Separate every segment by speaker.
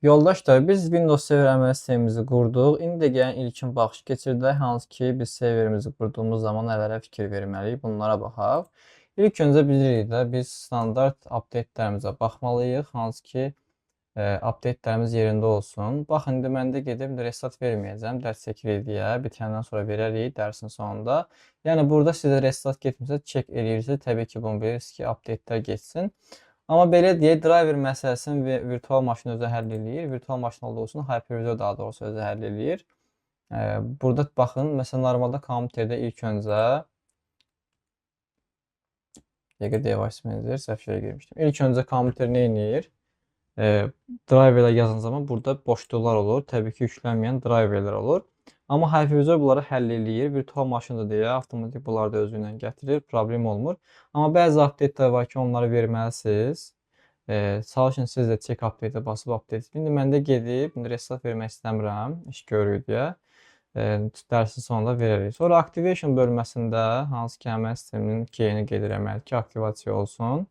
Speaker 1: Yoldaşlar, biz Windows server əmələ sistemimizi qurduq. İndi də gəlin ilkin baxış keçirdək, hansı ki biz serverimizi qurduğumuz zaman nələrə fikir verməliyik, bunlara baxaq. İlk öncə bilirik də biz standart update-lərimizə baxmalıyıq, hansı ki update-lərimiz yerində olsun. Baxın, indi mən də gedib restart verməyəcəm, dərs çəkirik deyə, bitəndən sonra verərik dərsin sonunda. Yəni burada sizə restart getmirsə, check eləyirsiniz. Təbii ki, bunu bilirsiniz ki, update-lər getsin. Amma belə deyək, driver məsələsini virtual maşın özü həll eləyir. Virtual maşın olduğu üçün hypervisor daha doğrusu özü həll eləyir. Burada baxın, məsələn, normalda kompüterdə ilk öncə device manager səhv yerə girmişdim. İlk öncə kompüter nə edir? Driverlər yazan zaman burada boşluqlar olur. Təbii ki, yüklənməyən driverlər olur. Amma hypervisor bunları həll eləyir. Virtual maşındır deyə avtomatik bunları da özü ilə gətirir. Problem olmur. Amma bəzi update-lər var ki, onları verməlisiniz. Çalışın siz də check update-ə basıb update. İndi məndə gedib, restart vermək istəmirəm, iş görür deyə. Dərsin sonunda verərik. Sonra activation bölməsində hansı ki, əməl sisteminin keyini qeyd eləməliyik ki, aktivasiya olsun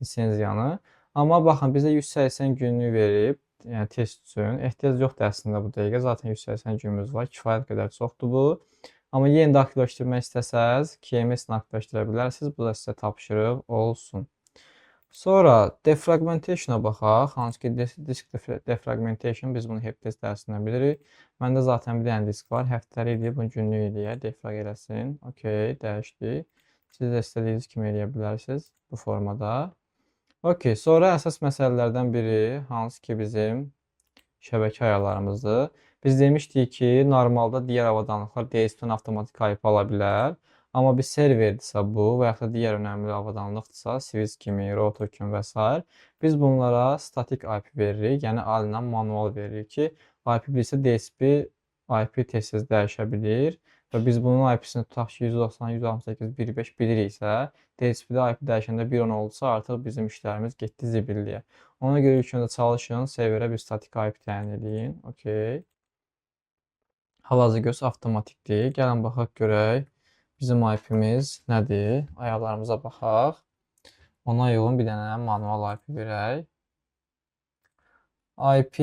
Speaker 1: lisenziyanı. Amma baxın, bizə 180 günlük verib, yəni test üçün. Ehtiyac yoxdur əslində bu dəqiqə. Zaten 180 günümüz var. Kifayət qədər çoxdur bu. Amma yenə də aktivləşdirmək istəsəz, KMS-ni aktivləşdirə bilərsiniz. Bu da sizə tapşırıq olsun. Sonra defragmentation-a baxaq. Hansı ki, disk defragmentation, biz bunu helpdesk dərsindən bilirik. Məndə zaten bir dənə disk var. Həftəlik deyib, bunu günlük deyə defrag eləsin. Okey, dəyişdik. Siz də istədiyiniz kimi eləyə bilərsiniz bu formada. Okey, sonra əsas məsələlərdən biri, hansı ki bizim şəbəkə ayarlarımızdır. Biz demişdik ki, normalda digər avadanlıqlar DSP-dən avtomatik IP ala bilər. Amma bir serverdirsə bu və yaxud da digər önəmli avadanlıqdırsa, switch kimi, router kimi və s. Biz bunlara statik IP veririk, yəni alindən manual veririk ki, IP bilirsə DSP IP tez-tez dəyişə bilir. Və biz bunun IP-sini tutaq ki, 190.168.1.5 biliriksə, DSP-də IP dəyişəndə 1.10 oldusa, artıq bizim işlərimiz getdi zibilliyə. Ona görə ilk öncə çalışın, serverə bir statik IP təyin edin. Okey. Hal-hazırda avtomatikdir. Gəlin baxaq görək. Bizim IP-miz nədir? Ayarlarımıza baxaq. Ona uyğun bir dənə manual IP verək. IP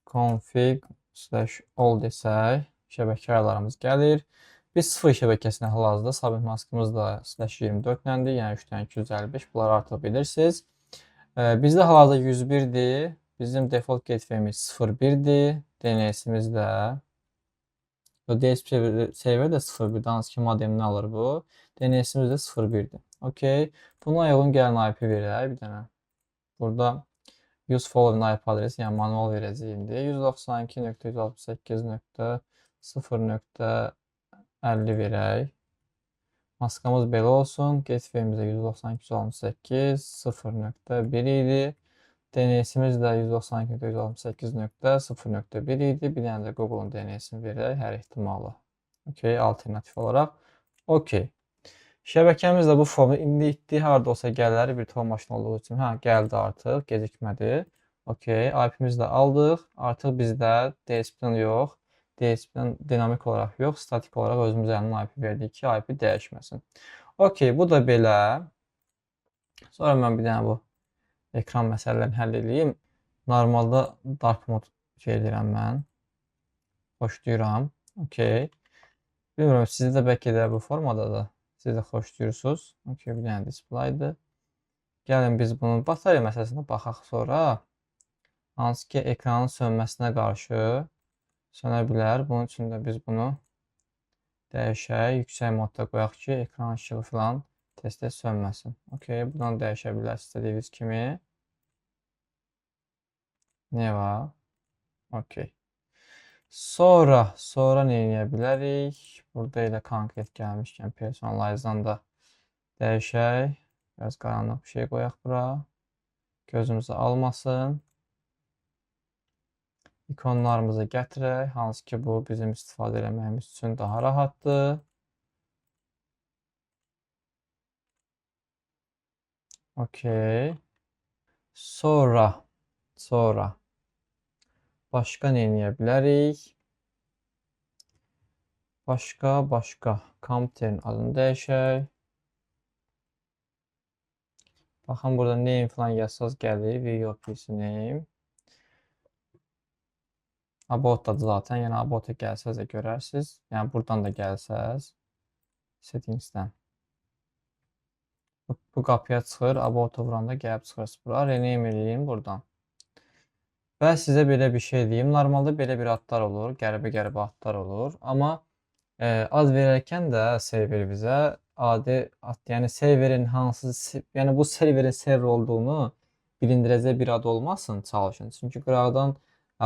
Speaker 1: config/all desək, şəbəkə ayarlarımız gəlir. Biz 0 şəbəkəsinə hal-hazırda subnet maskımız da /24-ləndir, yəni 3.255. Bunları artıq bilirsiniz. Bizdə hal-hazırda 101-dir. Bizim default gateway-miz 01-dir. DNS-imiz də DSP server də 01-dir. Hansı ki modemini alır bu. DNS-imiz də 01-dir. Okey. Buna uyğun gəlin IP verək bir dənə. Burada use following IP adresi, yəni manual verəcəyimdir. 192.168.0.50 verək. Maskamız belə olsun. Gateway-imizdə 192.168.0.1 idi. DNS-imiz də 192.168.0.1 idi. Bir dənə də Google-un DNS-ini verək hər ehtimalı. Okey, alternatif olaraq. Okey. Şəbəkəmiz də bu formu indi itdi. Harada olsa gələr, virtual maşın olduğu üçün. Gəldi artıq, gecikmədi. Okey, IP-mizi də aldıq. Artıq bizdə DSP-dən yox, DSP-dən dinamik olaraq yox, statik olaraq özümüz əlindən IP verdik ki, IP dəyişməsin. Okey, bu da belə. Sonra mən bir dənə bu ekran məsələlərini həll edeyim. Normalda dark mode şey edirəm mən. Xoşlayıram. Okey. Bilmirəm, sizdə də bəlkə də bu formadadır. Siz də xoşlayırsınız. Okey, bir dənə displaydır. Gəlin biz bunun batarya məsələsinə baxaq sonra. Hansı ki ekranın sönməsinə qarşı sönə bilər. Bunun üçün də biz bunu dəyişək. Yüksək modda qoyaq ki, ekran işığı falan tez-tez sönməsin. Okey, buradan dəyişə bilərsiniz istədiyiniz kimi. Ne var? Okey. Sonra nə edə bilərik? Burada elə konkret gəlmişkən personalize-dan da dəyişək. Biraz qaranlıq bir şey qoyaq bura. Gözümüzü almasın. İkonlarımızı gətirək. Hansı ki bu bizim istifadə eləməyimiz üçün daha rahatdır. Okey. Sonra başqa nə edə bilərik? Başqa kompüterin adını dəyişək. Baxın, burada name falan yazsaz gəlir. VPC name. About-dadır zaten. Yəni About-a gəlsəz də görərsiniz. Yəni buradan da gəlsəz Settings-dən bu qapıya çıxır. About-a vuranda gəlib çıxırsınız bura. Rename edeyim buradan. Və sizə belə bir şey deyim. Normalda belə bir adlar olur. Qəribə-qəribə adlar olur. Amma ad verərkən də server bizə adi ad, yəni serverin hansı, yəni bu serverin server olduğunu bilindirəcək bir ad olmasın çalışın. Çünki qıraqdan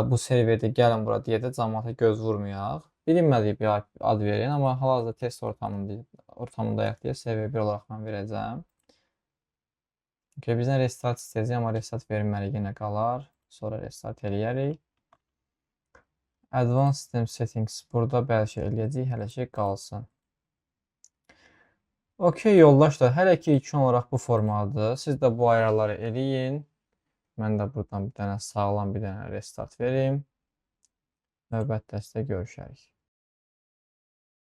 Speaker 1: bu serverdə gəlin bura deyə də cəmaata göz vurmayaq. Bilinmədiyi bir ad verin, amma hal-hazırda test ortamındayıq deyə server 1 olaraq mən verəcəm. Bizdən restart istəyəcək, amma restart verilməli yenə qalar. Sonra restart eləyərik. Advanced System Settings burada bəlkə eləyəcək, hələ ki qalsın. Okey yoldaşlar, hələ ki ilkin olaraq bu formadır. Siz də bu ayarları eləyin. Mən də buradan bir dənə sağlam bir dənə restart vereyim. Növbət dəstə görüşərik.